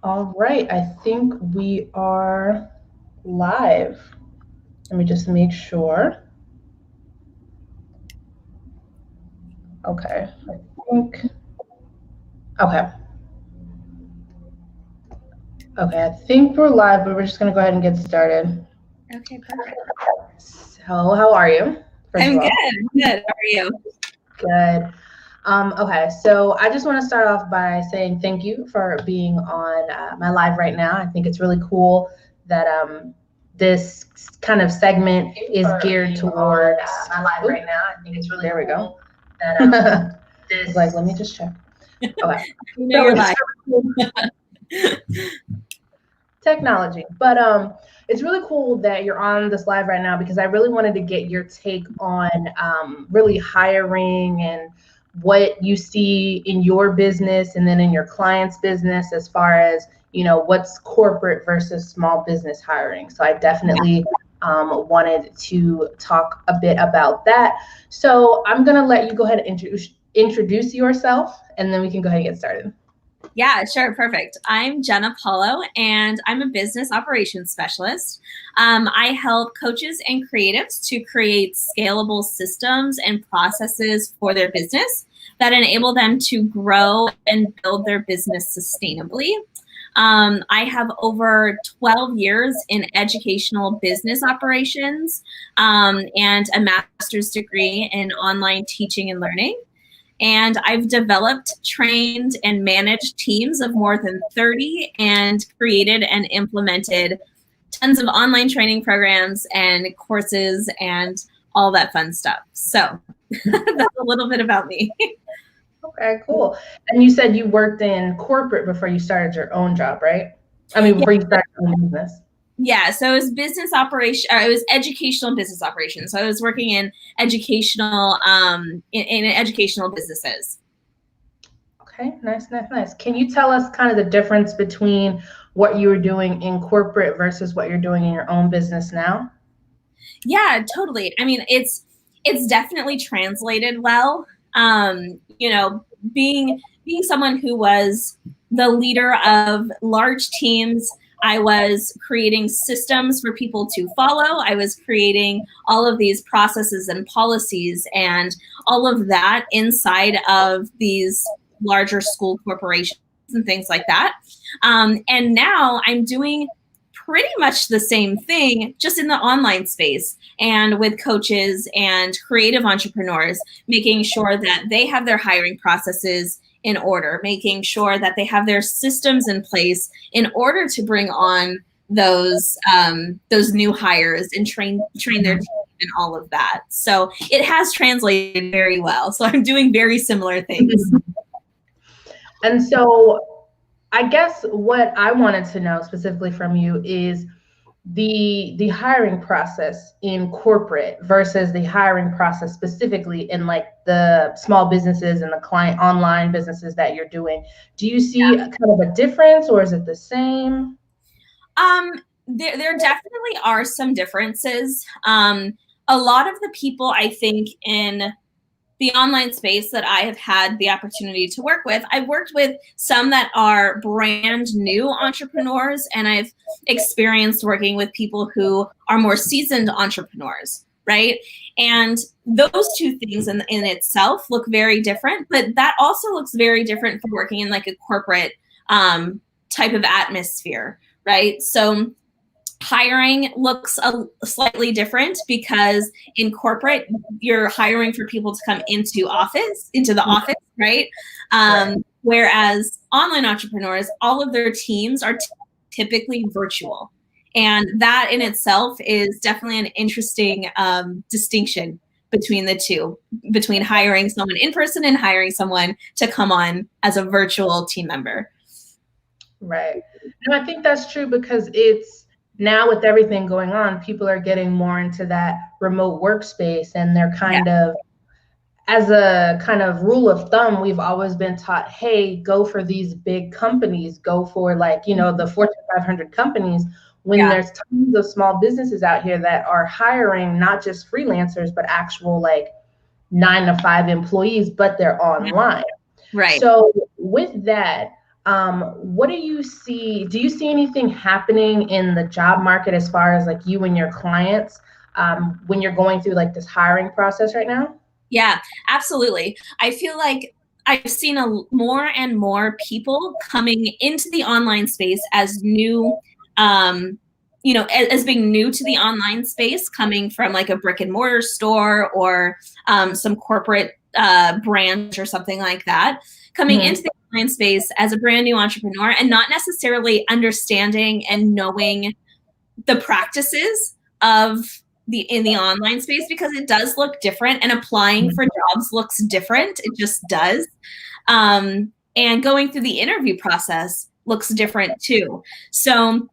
All right, I think we are live. Let me just make sure. Okay, okay. Okay, I think we're live, but we're just gonna go ahead and get started. Okay, perfect. So, how are you? I'm good. Good. How are you? Good. Okay, so I just want to start off by saying thank you for being on my live right now. I think it's really cool that this kind of segment is geared towards my live right now. I think it's really there. We go. That this like let me just check. Okay, You know you're live. Technology, but it's really cool that you're on this live right now because I really wanted to get your take on really hiring and what you see in your business and then in your client's business as far as what's corporate versus small business hiring. So I definitely wanted to talk a bit about that. So I'm gonna let you go ahead and introduce yourself, and then we can go ahead and get started. Yeah, sure. Perfect. I'm Jena Paulo, and I'm a business operations specialist. I help coaches and creatives to create scalable systems and processes for their business that enable them to grow and build their business sustainably. I have over 12 years in educational business operations and a master's degree in online teaching and learning. And I've developed, trained, and managed teams of more than 30 and created and implemented tons of online training programs and courses and all that fun stuff. So that's a little bit about me. Okay, cool. And you said you worked in corporate before you started your own job, right? I mean, before you started your own business. Yeah, so it was business operation. It was educational business operations. So I was working in educational, in educational businesses. Okay, nice. Can you tell us kind of the difference between what you were doing in corporate versus what you're doing in your own business now? Yeah, totally. I mean, it's definitely translated well. Being someone who was the leader of large teams, I was creating systems for people to follow. I was creating all of these processes and policies and all of that inside of these larger school corporations and things like that. And now I'm doing pretty much the same thing, just in the online space and with coaches and creative entrepreneurs, making sure that they have their hiring processes in order, making sure that they have their systems in place in order to bring on those new hires and train their team and all of that. So it has translated very well. So I'm doing very similar things. And so I guess what I wanted to know specifically from you is the hiring process in corporate versus the hiring process specifically in like the small businesses and the client online businesses that you're doing. Do you see kind of a difference, or is it the same? There definitely are some differences. A lot of the people I think in the online space that I have had the opportunity to work with, I've worked with some that are brand new entrepreneurs, and I've experienced working with people who are more seasoned entrepreneurs, right? And those two things in itself look very different, but that also looks very different for working in like a corporate type of atmosphere, right? So hiring looks slightly different because in corporate, you're hiring for people to come into the office, right? Whereas online entrepreneurs, all of their teams are typically virtual. And that in itself is definitely an interesting distinction between the two, between hiring someone in person and hiring someone to come on as a virtual team member. Right. And I think that's true because it's now with everything going on, people are getting more into that remote workspace, and they're kind of, as a kind of rule of thumb, we've always been taught, hey, go for these big companies, go for like, the Fortune 500 companies, when there's tons of small businesses out here that are hiring not just freelancers, but actual like 9 to 5 employees, but they're online. Right. So with that, What do you see? Do you see anything happening in the job market as far as like you and your clients when you're going through like this hiring process right now? Yeah, absolutely. I feel like I've seen more and more people coming into the online space as new, as being new to the online space, coming from like a brick and mortar store or some corporate branch or something like that, coming into the online space as a brand new entrepreneur and not necessarily understanding and knowing the practices of in the online space, because it does look different and applying for jobs looks different. It just does. And going through the interview process looks different too. So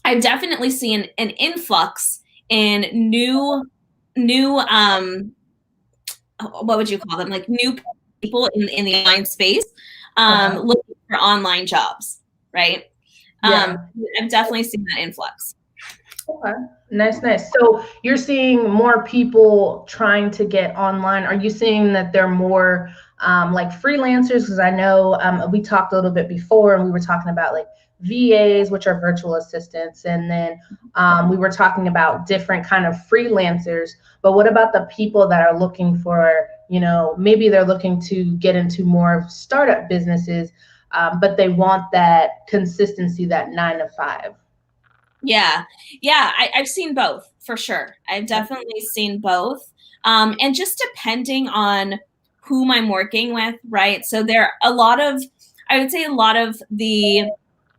I've definitely seen an influx in new what would you call them? Like new people in the online space looking for online jobs, right? I've definitely seen that influx. Okay. Nice. So you're seeing more people trying to get online. Are you seeing that they're more like freelancers? Because I know we talked a little bit before and we were talking about like VAs, which are virtual assistants. And then we were talking about different kind of freelancers. But what about the people that are looking for, maybe they're looking to get into more of startup businesses, but they want that consistency, that 9 to 5? Yeah, I've seen both for sure. I've definitely seen both. And just depending on whom I'm working with, right? So I would say a lot of the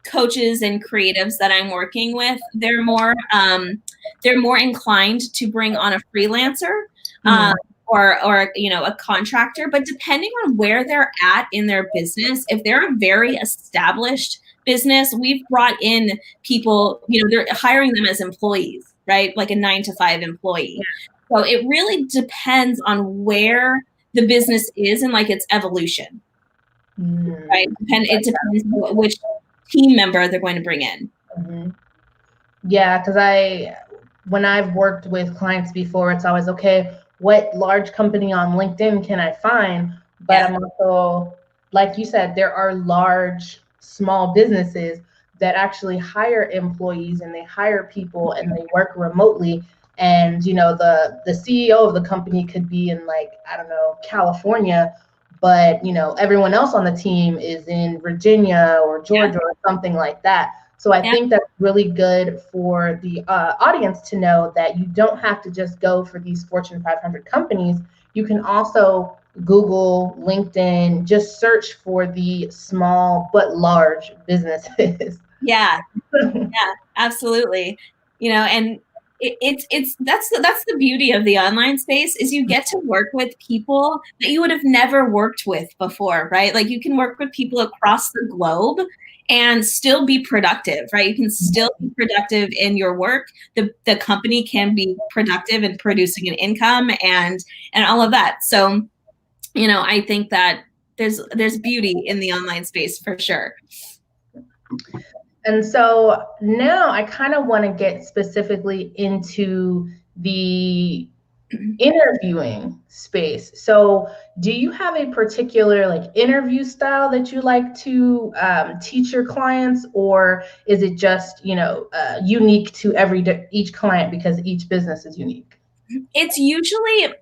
coaches and creatives that I'm working with, they're more inclined to bring on a freelancer or a contractor. But depending on where they're at in their business, if they're a very established business, we've brought in people, they're hiring them as employees, right? Like a 9 to 5 employee. So it really depends on where the business is and like its evolution, right? It depends on which team member they're going to bring in. Yeah, because when I've worked with clients before, it's always, okay, what large company on LinkedIn can I find? But I'm also, like you said, there are large small businesses that actually hire employees and they hire people and they work remotely. And the CEO of the company could be in, like, I don't know, California, but everyone else on the team is in Virginia or Georgia or something like that. So I think that's really good for the audience to know that you don't have to just go for these Fortune 500 companies. You can also Google, LinkedIn, just search for the small but large businesses. Yeah, absolutely. And that's the beauty of the online space, is you get to work with people that you would have never worked with before, right? Like you can work with people across the globe and still be productive, right? You can still be productive in your work. The company can be productive in producing an income and all of that. So, I think that there's beauty in the online space for sure. And so now I kind of want to get specifically into the interviewing space. So do you have a particular like interview style that you like to teach your clients, or is it just unique to each client because each business is unique? It's usually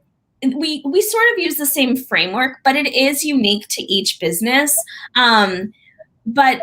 we sort of use the same framework, but it is unique to each business. But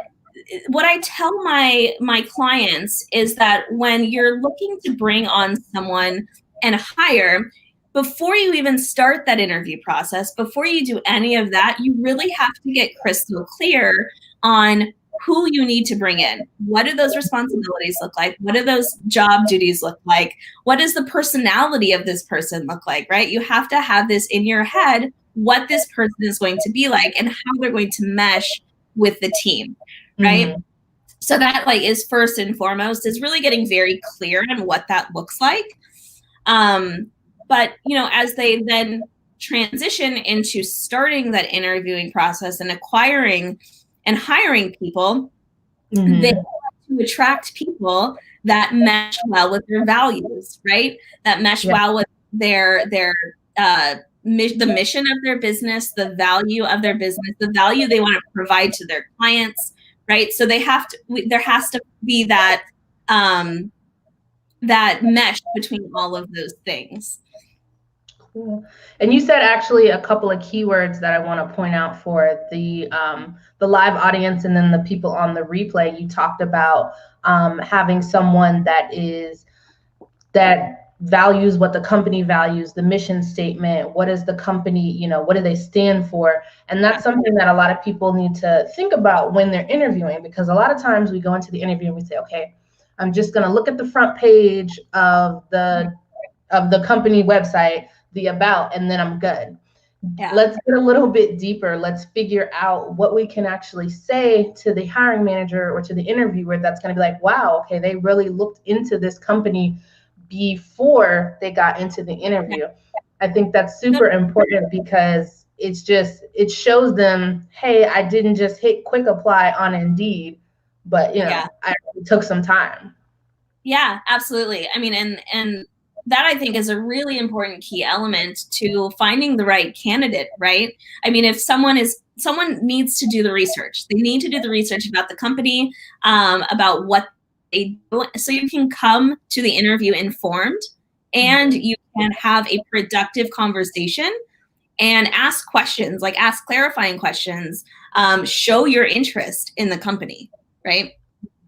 what I tell my clients is that when you're looking to bring on someone and hire, before you even start that interview process, before you do any of that, you really have to get crystal clear on who you need to bring in. What do those responsibilities look like? What do those job duties look like? What does the personality of this person look like, right? You have to have this in your head, what this person is going to be like and how they're going to mesh with the team, right? Mm-hmm. So that is first and foremost, is really getting very clear on what that looks like. But, as they then transition into starting that interviewing process and acquiring and hiring people, mm-hmm. they want to attract people that mesh well with their values, right? That mesh well with the mission of their business, the value of their business, the value they want to provide to their clients, right? So there has to be that, that mesh between all of those things. Cool. And you said actually a couple of keywords that I want to point out for the live audience and then the people on the replay. You talked about having someone that values what the company values, the mission statement, what is the company, what do they stand for? And that's something that a lot of people need to think about when they're interviewing, because a lot of times we go into the interview and we say, okay, I'm just going to look at the front page of the company website, the about, and then I'm good. Yeah. Let's get a little bit deeper. Let's figure out what we can actually say to the hiring manager or to the interviewer that's going to be like, wow, okay, they really looked into this company before they got into the interview. I think that's super important because it shows them, hey, I didn't just hit quick apply on Indeed, but I took some time. Yeah, absolutely. I mean, and that I think is a really important key element to finding the right candidate, right? I mean, if someone needs to do the research, they need to do the research about the company, about what they do, so you can come to the interview informed and you can have a productive conversation and ask questions, like ask clarifying questions, show your interest in the company, right?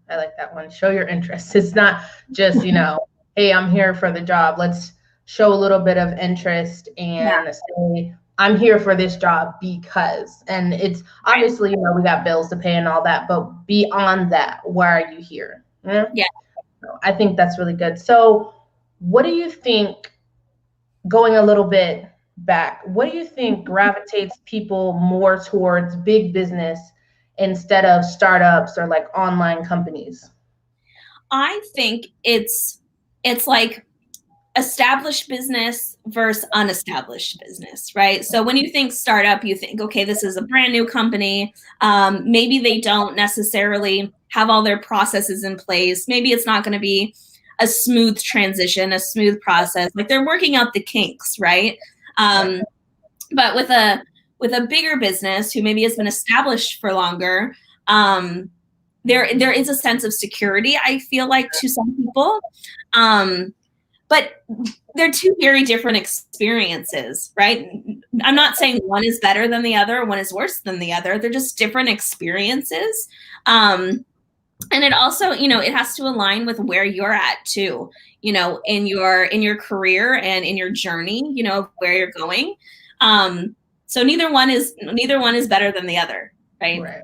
I like that one. Show your interest. It's not just, hey, I'm here for the job. Let's show a little bit of interest and say, I'm here for this job because, and it's obviously, we got bills to pay and all that, but beyond that, why are you here? Yeah. So I think that's really good. So what do you think, going a little bit back, what do you think gravitates people more towards big business instead of startups or like online companies? I think it's like established business versus unestablished business, right? So when you think startup, you think, okay, this is a brand new company. Maybe they don't necessarily have all their processes in place. Maybe it's not going to be a smooth transition, a smooth process. Like they're working out the kinks, right? But with a bigger business who maybe has been established for longer, there is a sense of security, I feel like, to some people. But they're two very different experiences, right? I'm not saying one is better than the other, one is worse than the other. They're just different experiences. And it also, it has to align with where you're at too, in your career and in your journey, of where you're going. So neither one is better than the other, right? Right.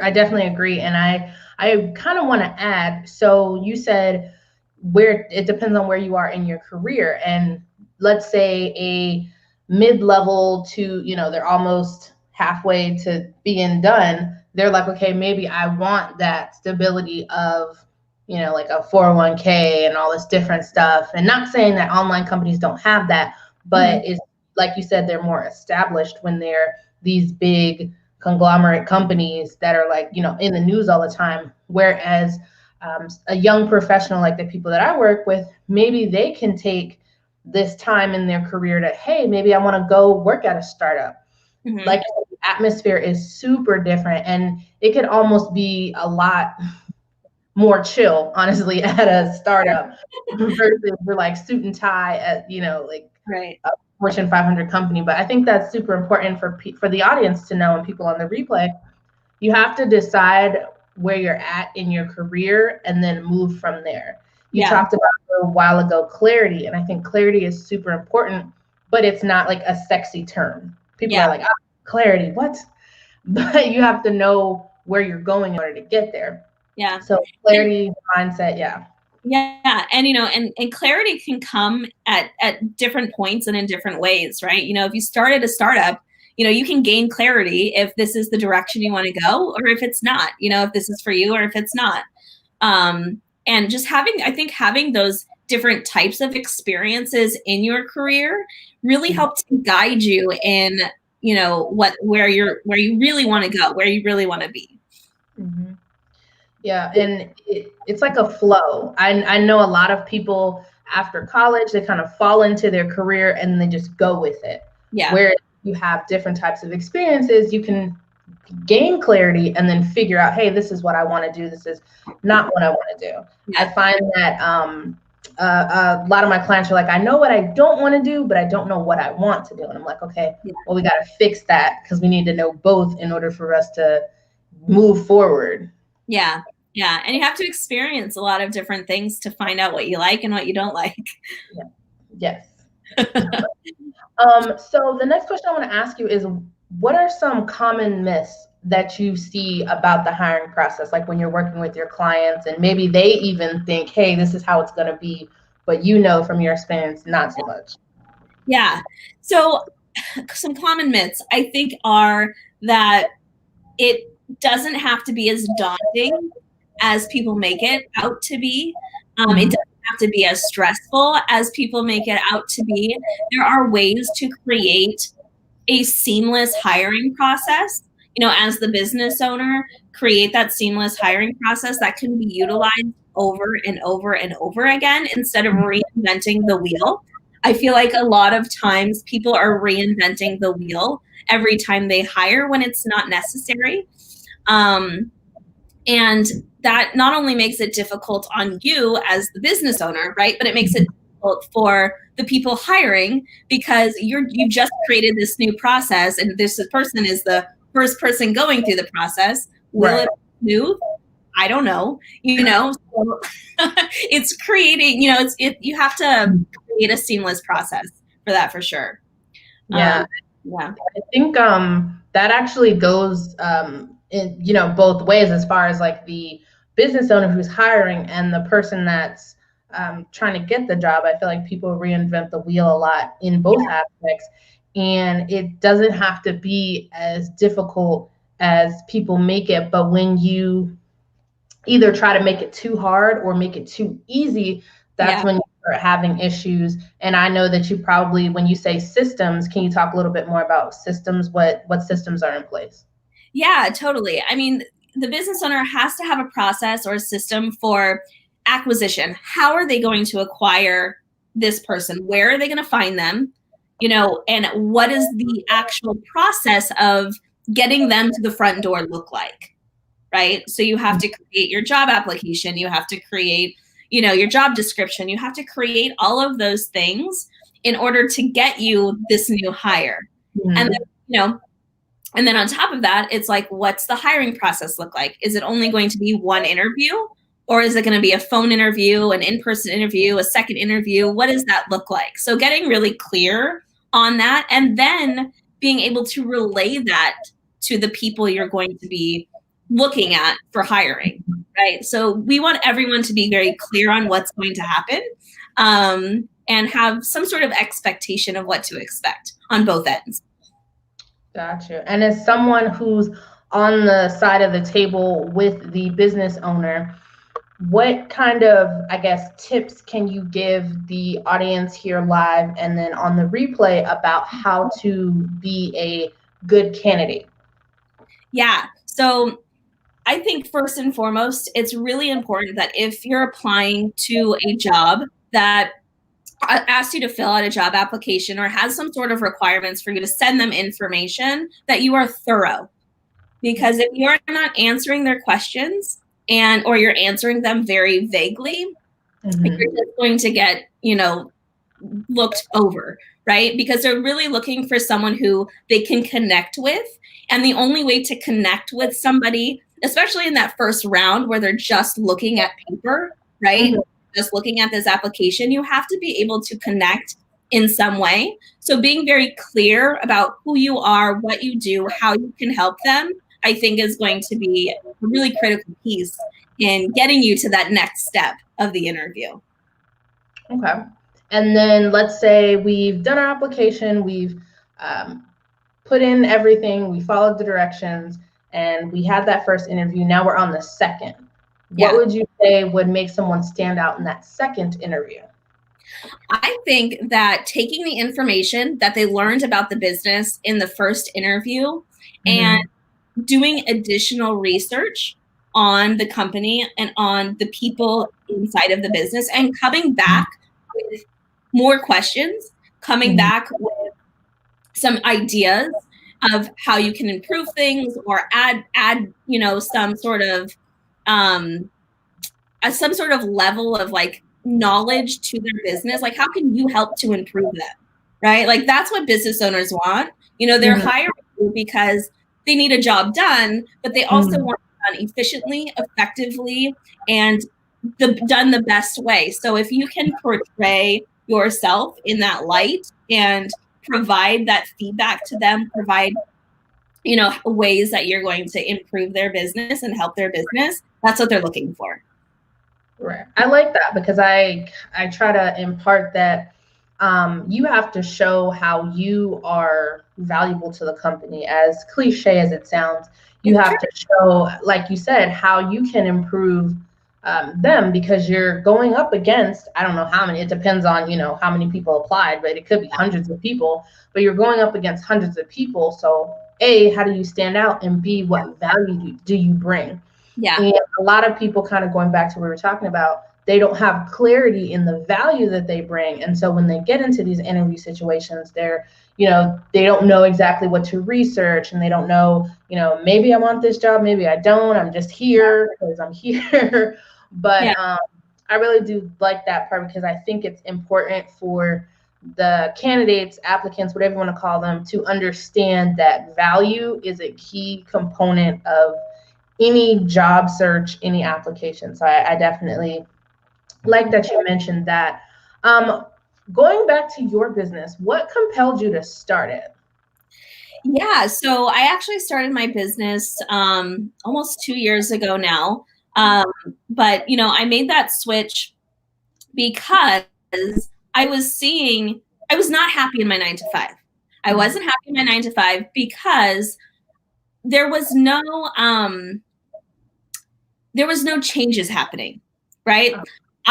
I definitely agree. And I kind of want to add, so you said where it depends on where you are in your career. And let's say a mid-level to, they're almost halfway to being done. They're like, okay, maybe I want that stability of, like a 401k and all this different stuff. And not saying that online companies don't have that, but it's like you said, they're more established when they're these big conglomerate companies that are like, in the news all the time. Whereas a young professional, like the people that I work with, maybe they can take this time in their career to, hey, maybe I want to go work at a startup. Like the atmosphere is super different, and it could almost be a lot more chill, honestly, at a startup versus we're like suit and tie at, right. a Fortune 500 company. But I think that's super important for the audience to know, and people on the replay. You have to decide where you're at in your career and then move from there. You talked about a while ago clarity, and I think clarity is super important, but it's not like a sexy term. People are like, clarity, what? But you have to know where you're going in order to get there. Yeah. So clarity, mindset, Yeah. And, and clarity can come at different points and in different ways, right? If you started a startup, you can gain clarity if this is the direction you want to go or if it's not, if this is for you or if it's not. And just having those different types of experiences in your career really helps to guide you in, where you really want to go, where you really want to be. Mm-hmm. Yeah. And it's like a flow. I know a lot of people after college, they kind of fall into their career and they just go with it. Yeah. Where you have different types of experiences, you can gain clarity and then figure out, hey, this is what I want to do. This is not what I want to do. Yeah. I find that a lot of my clients are like, I know what I don't want to do, but I don't know what I want to do. And I'm like, okay, well, we got to fix that because we need to know both in order for us to move forward. Yeah. Yeah. And you have to experience a lot of different things to find out what you like and what you don't like. Yeah. Yes. So the next question I want to ask you is, what are some common myths that you see about the hiring process? Like when you're working with your clients and maybe they even think, hey, this is how it's going to be, but you know, from your experience, not so much. Yeah. So some common myths I think are that it doesn't have to be as daunting as people make it out to be. It doesn't have to be as stressful as people make it out to be. There are ways to create a seamless hiring process. You know, as the business owner, create that seamless hiring process that can be utilized over and over and over again instead of reinventing the wheel. I feel like a lot of times people are reinventing the wheel every time they hire when it's not necessary. And that not only makes it difficult on you as the business owner, right? But it makes it difficult for the people hiring because you've just created this new process and this person is the first person going through the process. Will it be smooth? I don't know. You know, so it's creating, you know, you have to create a seamless process for that for sure. Yeah. Yeah. I think that actually goes in, you know, both ways as far as like the business owner who's hiring and the person that's trying to get the job. I feel like people reinvent the wheel a lot in both aspects, and it doesn't have to be as difficult as people make it. But when you either try to make it too hard or make it too easy, that's when you start having issues. And I know that you probably, when you say systems, can you talk a little bit more about systems? What systems are in place? Yeah, totally. I mean, the business owner has to have a process or a system for acquisition. How are they going to acquire this person? Where are they going to find them? You know, and what is the actual process of getting them to the front door look like? Right? So you have to create your job application. You have to create, you know, your job description. You have to create all of those things in order to get you this new hire. And then, you know, and then on top of that, it's like, what's the hiring process look like? Is it only going to be one interview? Or is it going to be a phone interview, an in-person interview, a second interview? What does that look like? So getting really clear on that and then being able to relay that to the people you're going to be looking at for hiring, right? So we want everyone to be very clear on what's going to happen and have some sort of expectation of what to expect on both ends. Gotcha. And as someone who's on the side of the table with the business owner, what kind of, I guess, tips can you give the audience here live and then on the replay about how to be a good candidate? Yeah. So I think first and foremost, it's really important that if you're applying to a job that asks you to fill out a job application or has some sort of requirements for you to send them information, that you are thorough. Because if you're not answering their questions or you're answering them very vaguely, you're just going to get, you know, looked over, right? Because they're really looking for someone who they can connect with. And the only way to connect with somebody, especially in that first round where they're just looking at paper, right? Just looking at this application, you have to be able to connect in some way. So being very clear about who you are, what you do, how you can help them, I think is going to be a really critical piece in getting you to that next step of the interview. Okay. And then let's say we've done our application, we've put in everything, we followed the directions, and we had that first interview. Now we're on the second. What would you say would make someone stand out in that second interview? I think that taking the information that they learned about the business in the first interview and doing additional research on the company and on the people inside of the business and coming back with more questions, coming back with some ideas of how you can improve things or add, you know, some sort of level of like knowledge to their business. Like, how can you help to improve them? Right? Like, that's what business owners want. You know, they're hiring you because they need a job done, but they also want it done efficiently, effectively, and done the best way. So if you can portray yourself in that light and provide that feedback to them, provide, you know, ways that you're going to improve their business and help their business, that's what they're looking for. Right. I like that, because I try to impart that you have to show how you are valuable to the company. As cliche as it sounds, you have to show, like you said, how you can improve them, because you're going up against, I don't know how many, it depends on, you know, how many people applied, but it could be hundreds of people, but you're going up against hundreds of people. So A, how do you stand out? And B, what value do you bring? Yeah. And a lot of people, kind of going back to what we were talking about, they don't have clarity in the value that they bring. And so when they get into these interview situations, they're, you know, they don't know exactly what to research, and they don't know, you know, maybe I want this job, maybe I don't, I'm just here because I'm here. But I really do like that part, because I think it's important for the candidates, applicants, whatever you want to call them, to understand that value is a key component of any job search, any application. So I definitely like that you mentioned that. Going back to your business, what compelled you to start it? Yeah, so I actually started my business almost 2 years ago now. But, you know, I made that switch because I was not happy in my 9 to 5. I wasn't happy in my 9 to 5 because there was no changes happening, right?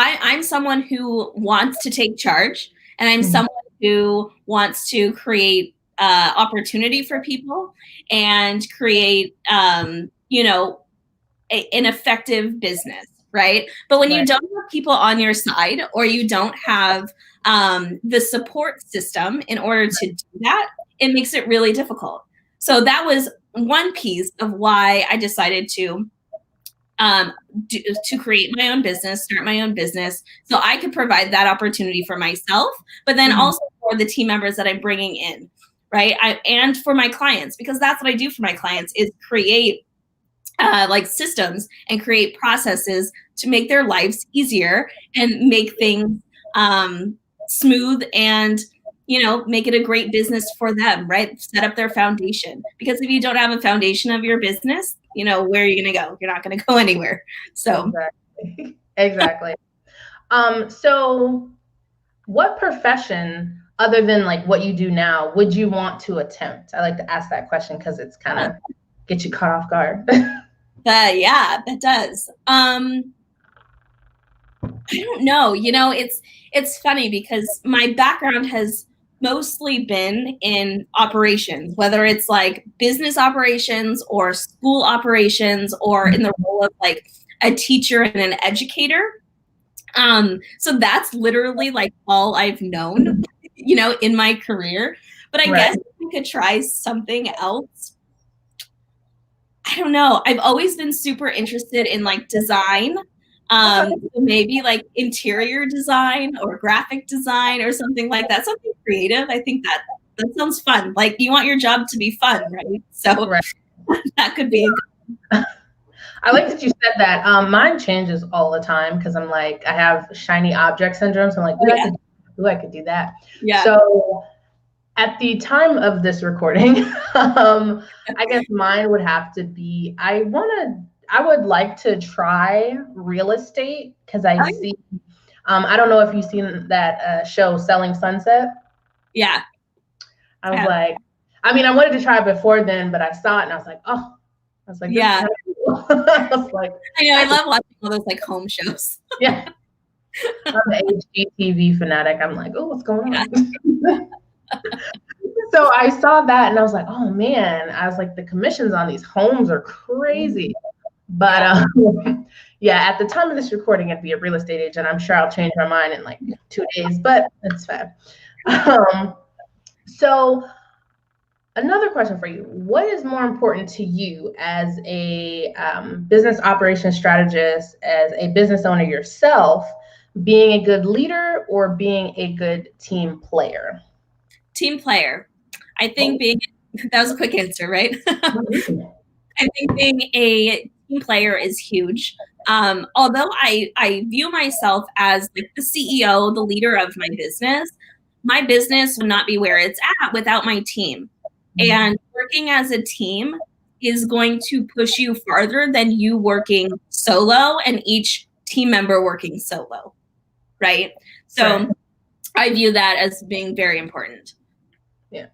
I'm someone who wants to take charge, and I'm someone who wants to create opportunity for people and create, you know, an effective business, right? But when you don't have people on your side, or you don't have the support system in order to do that, it makes it really difficult. So that was one piece of why I decided to create my own business, start my own business, so I could provide that opportunity for myself, but then also for the team members that I'm bringing in, right? And for my clients, because that's what I do for my clients, is create like systems and create processes to make their lives easier and make things smooth, and, you know, make it a great business for them, right? Set up their foundation. Because if you don't have a foundation of your business, you know, where are you going to go? You're not going to go anywhere. So exactly. So what profession, other than like what you do now, would you want to attempt? I like to ask that question because it's kind of get you caught off guard. Yeah, that does. I don't know. You know, it's funny because my background has mostly been in operations, whether it's like business operations or school operations, or in the role of like a teacher and an educator. So that's literally like all I've known, you know, in my career. But I guess if we could try something else. I don't know. I've always been super interested in like design. So maybe like interior design or graphic design or something like that. Something creative. I think that sounds fun. Like, you want your job to be fun, right? So that could be a good. I like that you said that. Mine changes all the time because I'm like, I have shiny object syndrome. So I'm like, I could do that. Yeah. So at the time of this recording, I guess mine would have to be, I would like to try real estate, because I see, I don't know if you've seen that show Selling Sunset. Yeah. I was like, I mean, I wanted to try it before then, but I saw it and I was like, oh, I was like, yeah. I was like, I know, I love watching all those like home shows. Yeah. I'm an HGTV fanatic. I'm like, oh, what's going on? So I saw that and I was like, oh man, I was like, the commissions on these homes are crazy. But yeah, at the time of this recording, I'd be a real estate agent. I'm sure I'll change my mind in like 2 days, but it's fine. So Another question for you. What is more important to you as a business operations strategist, as a business owner yourself, being a good leader or being a good team player? Team player. I think that was a quick answer, right? I think being a team player is huge. Although I view myself as like the CEO, the leader of my business would not be where it's at without my team. And working as a team is going to push you farther than you working solo and each team member working solo, right? So right. I view that as being very important. Yeah.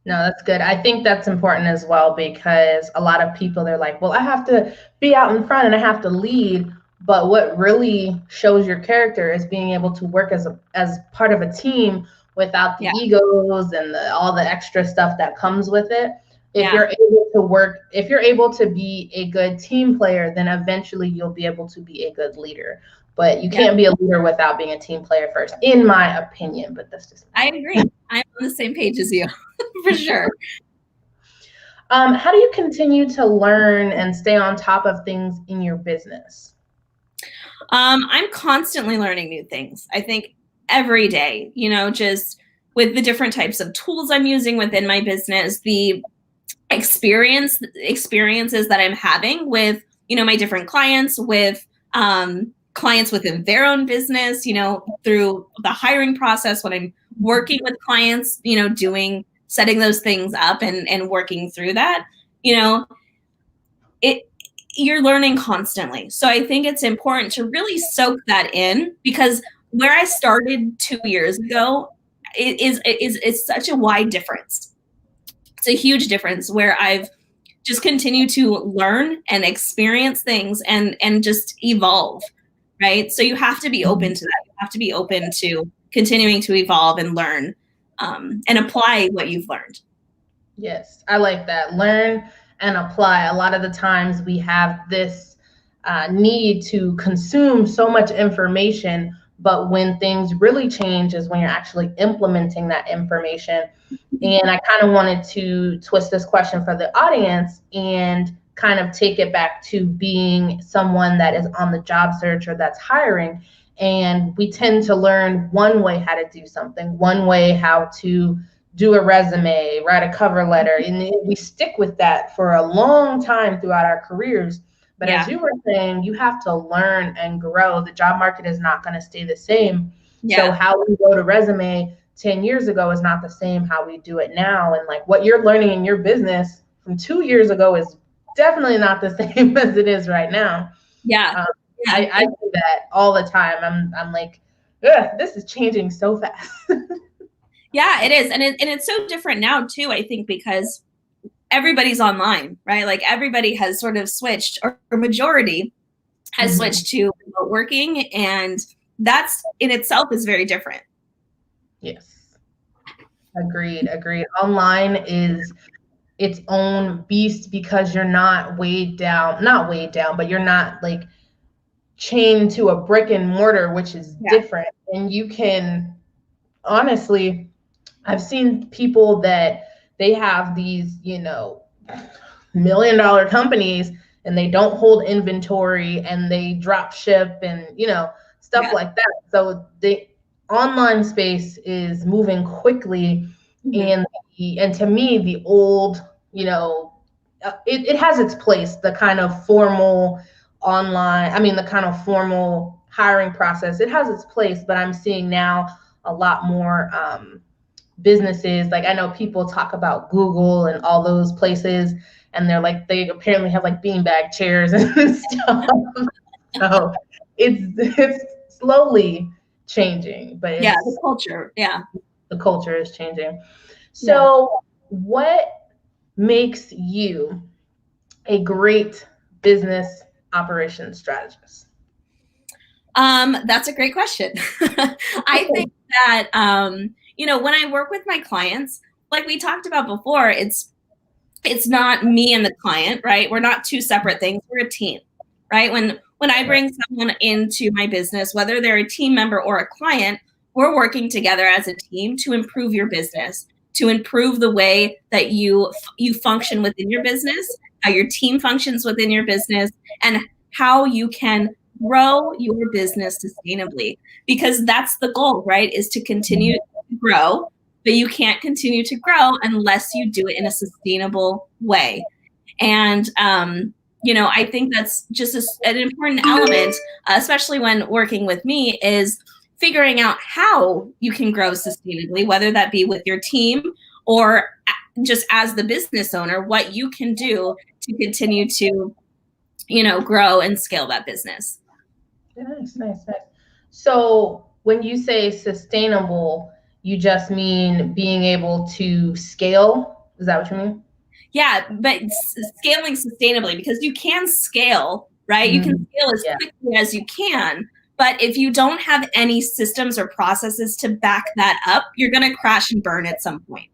No, that's good. I think that's important as well, because a lot of people, they're like, well, I have to be out in front and I have to lead. But what really shows your character is being able to work as part of a team without the egos and all the extra stuff that comes with it. If you're able to be a good team player, then eventually you'll be able to be a good leader. But you can't be a leader without being a team player first, in my opinion. But that's just I agree. I'm on the same page as you, for sure. How do you continue to learn and stay on top of things in your business? I'm constantly learning new things. I think every day, just with the different types of tools I'm using within my business, the experiences that I'm having with, my different clients, with clients within their own business, through the hiring process, when I'm working with clients, setting those things up and working through that, you're learning constantly. So I think it's important to really soak that in, because where I started 2 years ago is such a wide difference. It's a huge difference where I've just continued to learn and experience things and just evolve, right? So you have to be open to that. You have to be open to continuing to evolve and learn and apply what you've learned. Yes, I like that. Learn and apply. A lot of the times we have this need to consume so much information, but when things really change is when you're actually implementing that information. And I kind of wanted to twist this question for the audience and kind of take it back to being someone that is on the job search or that's hiring. And we tend to learn one way how to do something, one way how to do a resume, write a cover letter, and we stick with that for a long time throughout our careers. But as you were saying, you have to learn and grow. The job market is not going to stay the same. So how we wrote a resume 10 years ago is not the same how we do it now. And like what you're learning in your business from 2 years ago is definitely not the same as it is right now. I do that all the time. I'm like, this is changing so fast. Yeah, it is. And it's so different now too, I think, because everybody's online, right? Like everybody has sort of switched, or majority has switched to remote working. And that's in itself is very different. Yes. Agreed. Online is its own beast because you're not not weighed down, but you're not like chained to a brick and mortar, which is different. And you can, honestly, I've seen people that they have these, $1 million companies and they don't hold inventory and they drop ship and, stuff like that. So the online space is moving quickly. And to me, the old, it has its place, the kind of formal the kind of formal hiring process. It has its place, but I'm seeing now a lot more businesses. Like I know people talk about Google and all those places, and they're like, they apparently have like beanbag chairs and stuff. So it's slowly changing, but the culture. The culture is changing. So what makes you a great business operations strategist? That's a great question. I think that, when I work with my clients, like we talked about before, it's not me and the client, right? We're not two separate things. We're a team, right? When I bring someone into my business, whether they're a team member or a client, we're working together as a team to improve your business. to improve the way that you function within your business, how your team functions within your business, and how you can grow your business sustainably. Because that's the goal, right? Is to continue to grow, but you can't continue to grow unless you do it in a sustainable way. And I think that's just an important element, especially when working with me, is figuring out how you can grow sustainably, whether that be with your team or just as the business owner, what you can do to continue to, grow and scale that business. Nice. So when you say sustainable, you just mean being able to scale? Is that what you mean? Yeah, but scaling sustainably, because you can scale, right? You can scale as quickly as you can. But if you don't have any systems or processes to back that up, you're going to crash and burn at some point.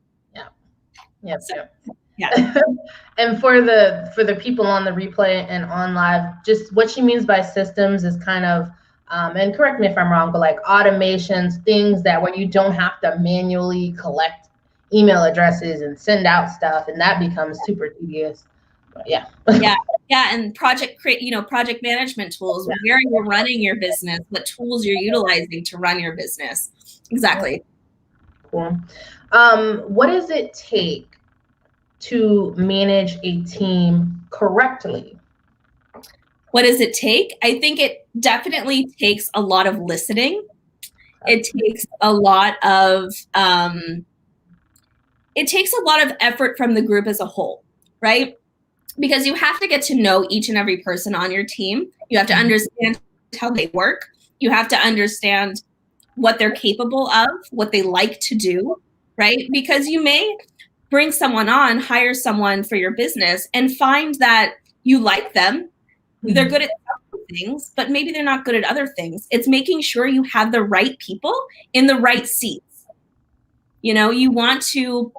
Yeah. And for the people on the replay and on live, just what she means by systems is kind of, and correct me if I'm wrong, but like automations, things that where you don't have to manually collect email addresses and send out stuff, and that becomes super tedious. But yeah. And project management tools, where you're running your business, what tools you're utilizing to run your business. Exactly. Cool. What does it take to manage a team correctly? What does it take? I think it definitely takes a lot of listening. It takes a lot of effort from the group as a whole, right? Because you have to get to know each and every person on your team. You have to understand how they work. You have to understand what they're capable of, what they like to do, right? Because you may bring someone on, hire someone for your business, and find that you like them. They're good at some things, but maybe they're not good at other things. It's making sure you have the right people in the right seats. You want to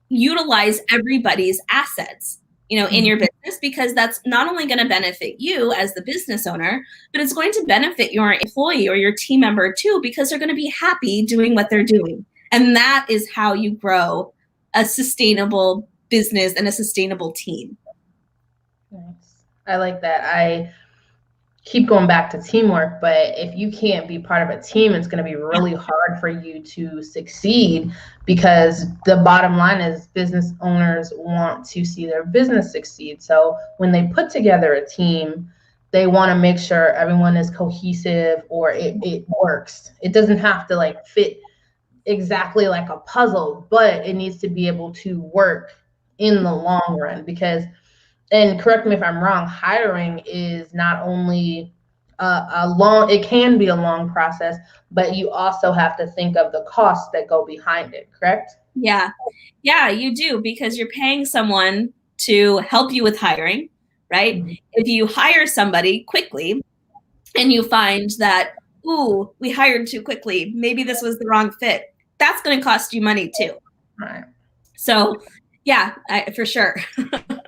utilize everybody's assets, in your business, because that's not only going to benefit you as the business owner, but it's going to benefit your employee or your team member too, because they're going to be happy doing what they're doing. And that is how you grow a sustainable business and a sustainable team. Nice. I like that. I keep going back to teamwork, but if you can't be part of a team, it's going to be really hard for you to succeed, because the bottom line is business owners want to see their business succeed. So when they put together a team, they want to make sure everyone is cohesive, or it works. It doesn't have to like fit exactly like a puzzle, but it needs to be able to work in the long run. Because, and correct me if I'm wrong, hiring is not only it can be a long process, but you also have to think of the costs that go behind it, correct? Yeah, you do, because you're paying someone to help you with hiring, right? Mm-hmm. If you hire somebody quickly and you find that, we hired too quickly, maybe this was the wrong fit, that's going to cost you money too. Right. So for sure.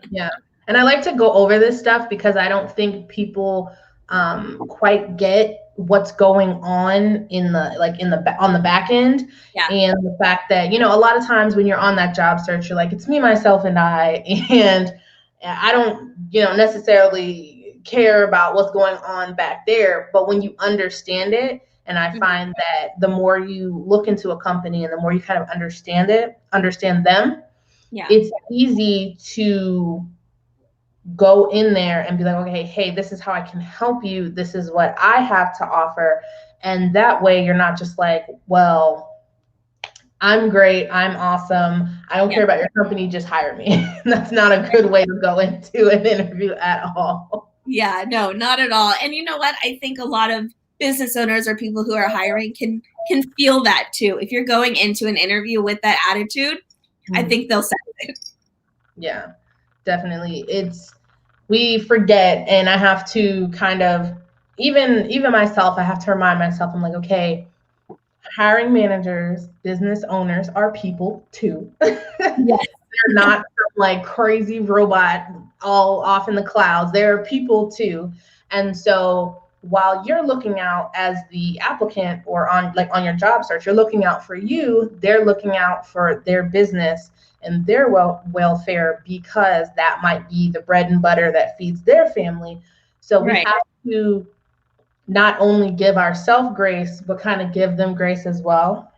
Yeah. And I like to go over this stuff because I don't think people quite get what's going on on the back end. Yeah. And the fact that, a lot of times when you're on that job search, you're like, it's me, myself, and I, and I don't, necessarily care about what's going on back there. But when you understand it, and I find that the more you look into a company and the more you kind of understand them, it's easy to go in there and be like, okay, hey, this is how I can help you. This is what I have to offer. And that way you're not just like, well, I'm great, I'm awesome, I don't care about your company, just hire me. That's not a good way to go into an interview at all. Yeah, no, not at all. And you know what? I think a lot of business owners or people who are hiring can feel that too. If you're going into an interview with that attitude, I think they'll sense it. Yeah, definitely. We forget, and I have to kind of, even myself, I have to remind myself, I'm like, okay, hiring managers, business owners are people too. Yes. They're not some like crazy robot all off in the clouds. They're people too. And so while you're looking out as the applicant or on your job search, you're looking out for you, they're looking out for their business and their welfare, because that might be the bread and butter that feeds their family. So we Right. have to not only give ourselves grace, but kind of give them grace as well.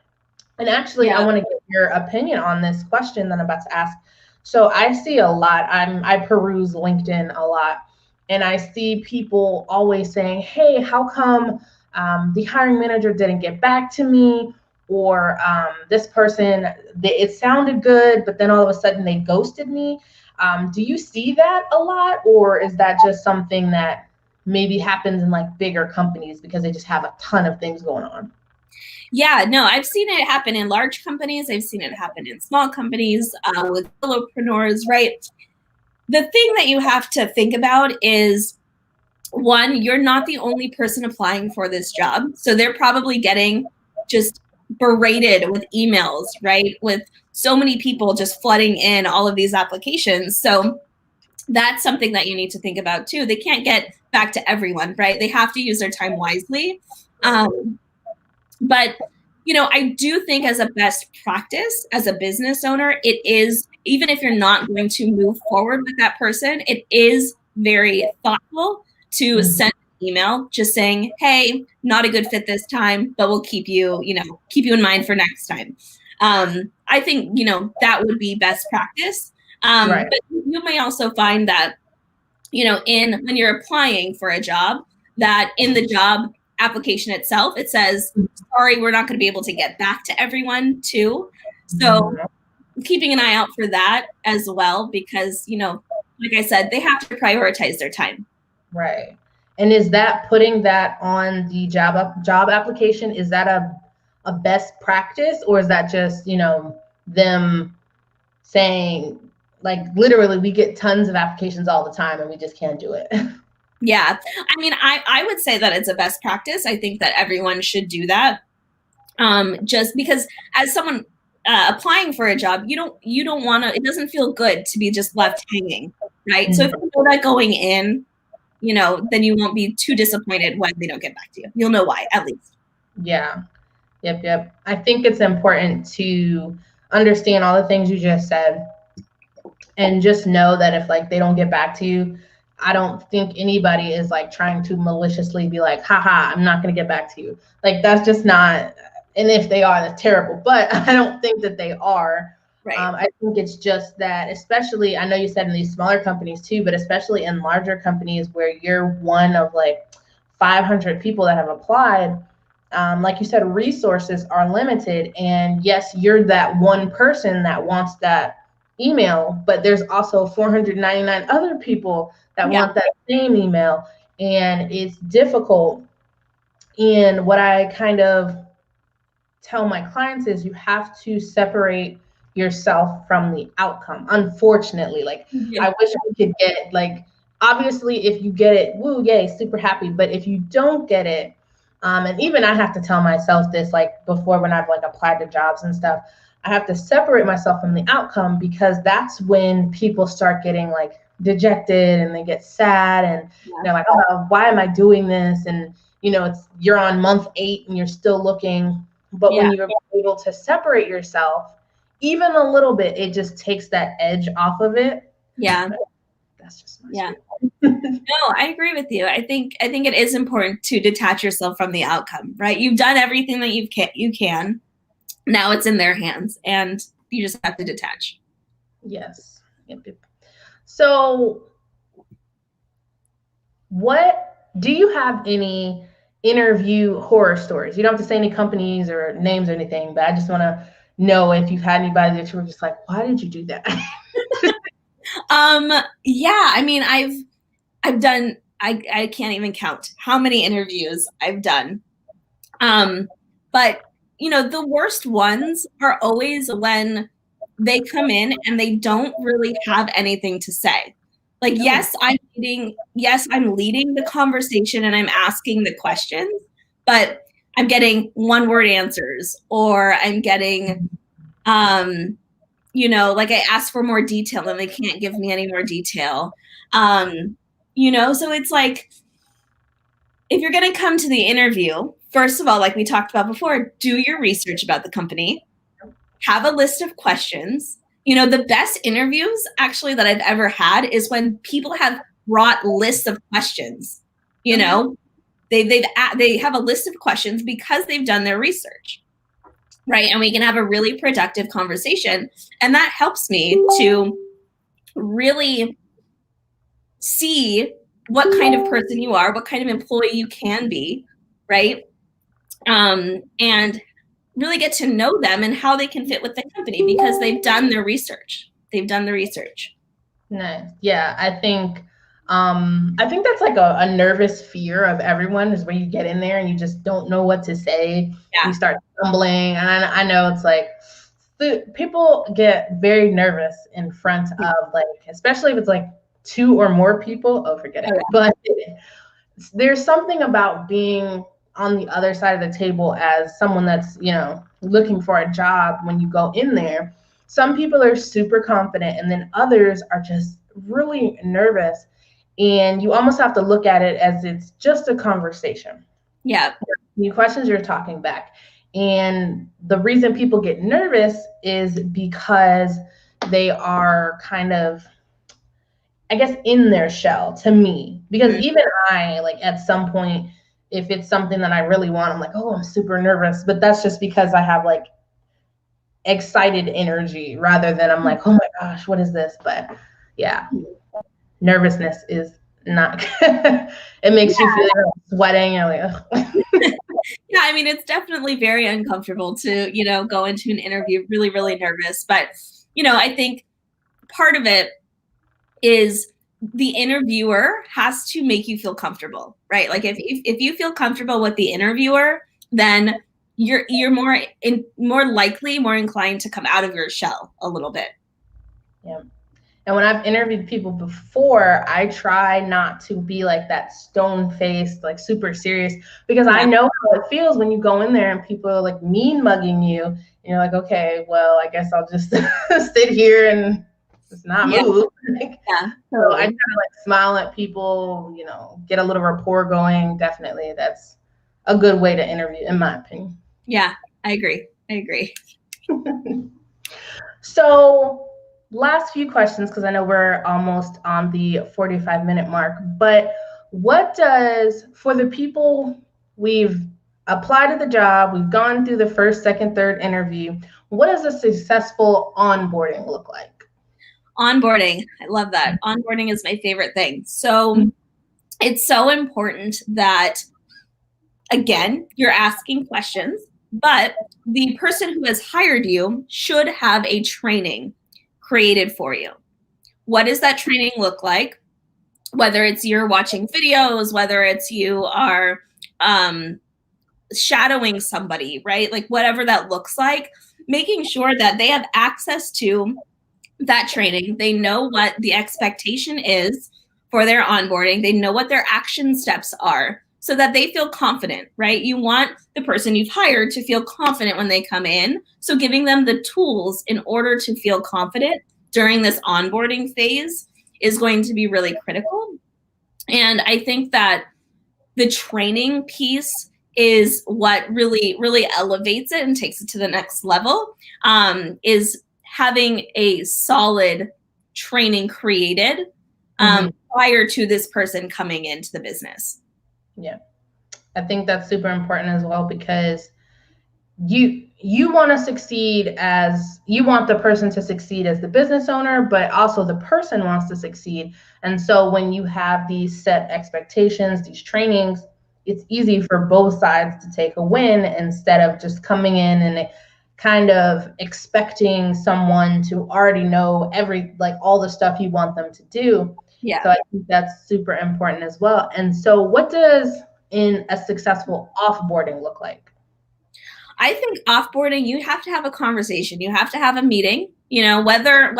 And actually, I Yeah. want to get your opinion on this question that I'm about to ask. So I see a lot. I peruse LinkedIn a lot, and I see people always saying, "Hey, how come the hiring manager didn't get back to me?" Or this person, it sounded good, but then all of a sudden they ghosted me. Do you see that a lot, or is that just something that maybe happens in like bigger companies because they just have a ton of things going on? Yeah, no, I've seen it happen in large companies. I've seen it happen in small companies with solopreneurs, right? The thing that you have to think about is, one, you're not the only person applying for this job. So they're probably getting just berated with emails, right? With so many people just flooding in all of these applications. So that's something that you need to think about too. They can't get back to everyone, right? They have to use their time wisely. But I do think as a best practice, as a business owner, it is, even if you're not going to move forward with that person, it is very thoughtful to send an email just saying, hey, not a good fit this time, but we'll keep you in mind for next time. I think, that would be best practice. Right. But you may also find that, when you're applying for a job, that in the job application itself, it says, sorry, we're not going to be able to get back to everyone too. So keeping an eye out for that as well, because, like I said, they have to prioritize their time. Right. And is that putting that on the job application? Is that a best practice, or is that just, them saying, like, literally we get tons of applications all the time and we just can't do it? Yeah. I mean, I would say that it's a best practice. I think that everyone should do that. Just because as someone applying for a job, you don't want to, it doesn't feel good to be just left hanging, right? So if you know that going in, then you won't be too disappointed when they don't get back to you. You'll know why, at least. Yeah. Yep. I think it's important to understand all the things you just said, and just know that if like they don't get back to you, I don't think anybody is like trying to maliciously be like, haha, I'm not going to get back to you. Like, that's just not, and if they are, that's terrible, but I don't think that they are. Right. I think it's just that, especially, I know you said in these smaller companies too, but especially in larger companies where you're one of like 500 people that have applied, like you said, resources are limited. And yes, you're that one person that wants that email, but there's also 499 other people that want that same email. And it's difficult. And what I kind of tell my clients is you have to separate yourself from the outcome. Unfortunately, like, I wish we could get, like, obviously if you get it, woo, yay, super happy. But if you don't get it, and even I have to tell myself this, like, before, when I've like applied to jobs and stuff, I have to separate myself from the outcome, because that's when people start getting like dejected and they get sad, and they're like, oh, why am I doing this? And you're on month 8 and you're still looking. But when you're able to separate yourself even a little bit, it just takes that edge off of it. Yeah. That's just my No, I agree with you. I think it is important to detach yourself from the outcome, right? You've done everything that you can. Now it's in their hands, and you just have to detach. Yes. Yep. So what do you have any interview horror stories? You don't have to say any companies or names or anything, but I just want to know if you've had anybody that you were just like, why did you do that? Yeah, I mean, I've done, I can't even count how many interviews I've done. But the worst ones are always when they come in and they don't really have anything to say. Like, yes, I'm leading the conversation and I'm asking the questions, but I'm getting one-word answers, or I'm getting, like, I ask for more detail and they can't give me any more detail. So it's like, if you're going to come to the interview, first of all, like we talked about before, do your research about the company, have a list of questions. You know, the best interviews actually that I've ever had is when people have brought lists of questions. You know, they have a list of questions because they've done their research, right? And we can have a really productive conversation. And that helps me to really see what kind of person you are, what kind of employee you can be, right? And really get to know them and how they can fit with the company because they've done their research. They've done the research. Nice. Yeah, I think that's like a nervous fear of everyone is when you get in there and you just don't know what to say. Yeah. You start stumbling. And I know it's like people get very nervous in front of, like, especially if it's like 2 or more people. Oh, forget it. But there's something about being on the other side of the table as someone that's, you know, looking for a job. When you go in there, some people are super confident and then others are just really nervous, and you almost have to look at it as it's just a conversation. Yeah. You questions, you're talking back. And the reason people get nervous is because they are kind of, I guess, in their shell, to me. Because even I, like, at some point, if it's something that I really want, I'm like, oh, I'm super nervous. But that's just because I have like excited energy rather than I'm like, oh my gosh, what is this? But yeah, nervousness is not good. It makes you feel like sweating. You're like, ugh. Yeah, I mean, it's definitely very uncomfortable to, you know, go into an interview really, really nervous. But, you know, I think part of it is the interviewer has to make you feel comfortable, right? Like if you feel comfortable with the interviewer, then you're more likely, more inclined to come out of your shell a little bit. Yeah. And when I've interviewed people before, I try not to be like that stone-faced, like super serious, because I know how it feels when you go in there and people are like mean mugging you. And you're like, okay, well, I guess I'll just sit here and just not move. So I kind of like smile at people, you know, get a little rapport going. Definitely, that's a good way to interview, in my opinion. Yeah, I agree. So last few questions, because I know we're almost on the 45-minute mark, but what does, for the people, we've applied to the job, we've gone through the first, second, third interview, what does a successful onboarding look like? Onboarding, I love that. Onboarding is my favorite thing. So it's so important that, again, you're asking questions, but the person who has hired you should have a training created for you. What does that training look like? Whether it's you're watching videos, whether it's you are shadowing somebody, right? Like whatever that looks like, making sure that they have access to that training. They know what the expectation is for their onboarding. They know what their action steps are so that they feel confident, right? You want the person you've hired to feel confident when they come in. So giving them the tools in order to feel confident during this onboarding phase is going to be really critical. And I think that the training piece is what really, really elevates it and takes it to the next level, is having a solid training created prior to this person coming into the business. Yeah, I think that's super important as well, because you want to succeed, as you want the person to succeed as the business owner, but also the person wants to succeed. And so when you have these set expectations, these trainings, it's easy for both sides to take a win instead of just coming in and kind of expecting someone to already know all the stuff you want them to do. Yeah. So I think that's super important as well. And so what does in a successful offboarding look like? I think offboarding, you have to have a conversation. You have to have a meeting, you know, whether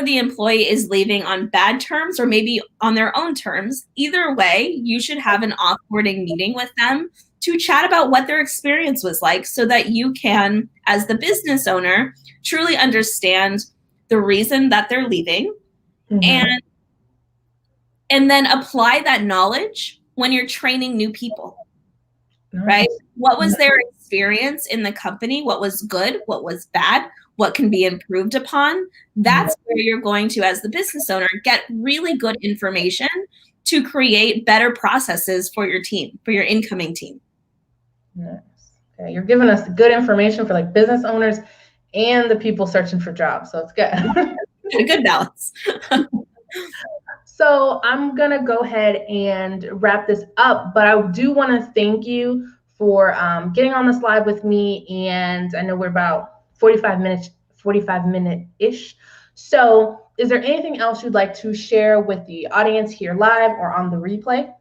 the employee is leaving on bad terms or maybe on their own terms. Either way, you should have an offboarding meeting with them to chat about what their experience was like so that you can, as the business owner, truly understand the reason that they're leaving and then apply that knowledge when you're training new people, Nice. right? What was their experience in the company? What was good? What was bad? What can be improved upon? That's where you're going to, as the business owner, get really good information to create better processes for your team, for your incoming team. Nice. Okay, you're giving us good information for like business owners and the people searching for jobs, so it's good. A good balance. So I'm gonna go ahead and wrap this up, but I do want to thank you for getting on this live with me, and I know we're about 45 minute-ish. So is there anything else you'd like to share with the audience here live or on the replay?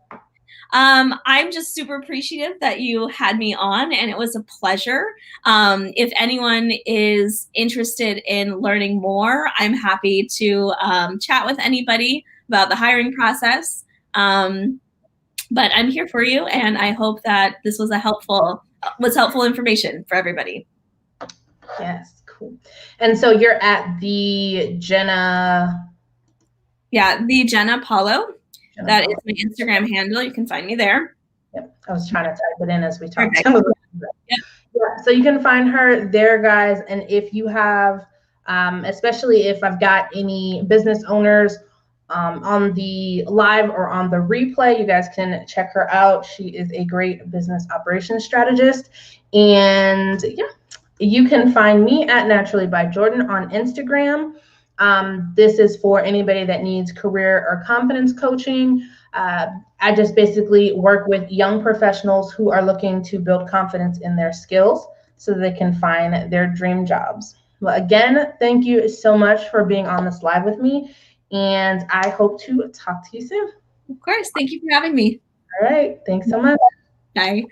I'm just super appreciative that you had me on, and it was a pleasure. If anyone is interested in learning more, I'm happy to chat with anybody about the hiring process. But I'm here for you, and I hope that this was helpful information for everybody. Yes, cool. And so you're at the Jena. Yeah, the Jena Paulo. That is my Instagram handle. You can find me there. Yep. I was trying to type it in as we talked. Yep. Yeah, so you can find her there, guys. And if you have, especially if I've got any business owners on the live or on the replay, you guys can check her out. She is a great business operations strategist. And yeah, you can find me at Naturally by Jordan on Instagram. This is for anybody that needs career or confidence coaching. I just basically work with young professionals who are looking to build confidence in their skills so that they can find their dream jobs. Well, again, thank you so much for being on this live with me, and I hope to talk to you soon. Of course. Thank you for having me. All right. Thanks so much. Bye.